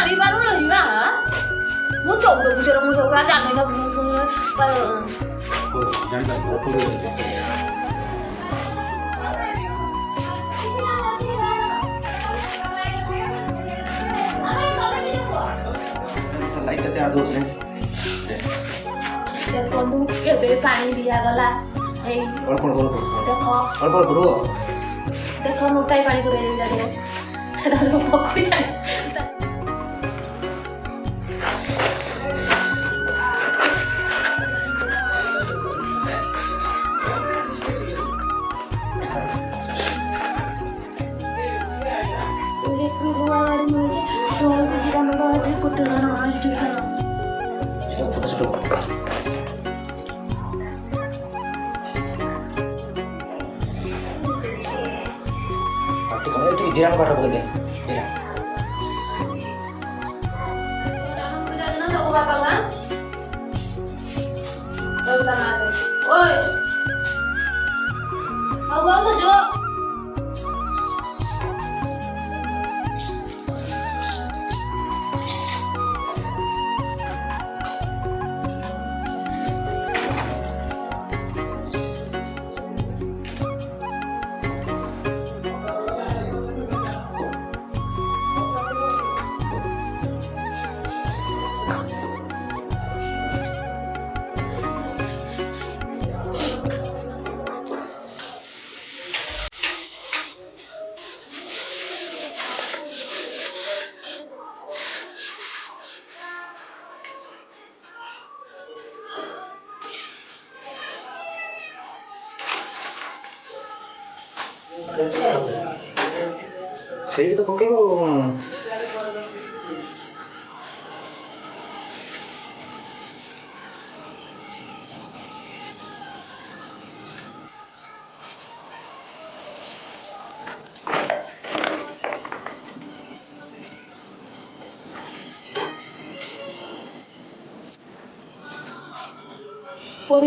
परिवार में रही ना मुझे उधर मुझे मुझे उधर जाने ना मुझे पर जाने का पूरे लाइट अच्छा आ दोस्त ने देखो तू के बे पानी दिया गला ए और करो देखो मोटाई पानी को दे दिया गया लोग कोई जाने jiran apa begitu? Jiran. Oi, aku Jo. Saya itu kok Por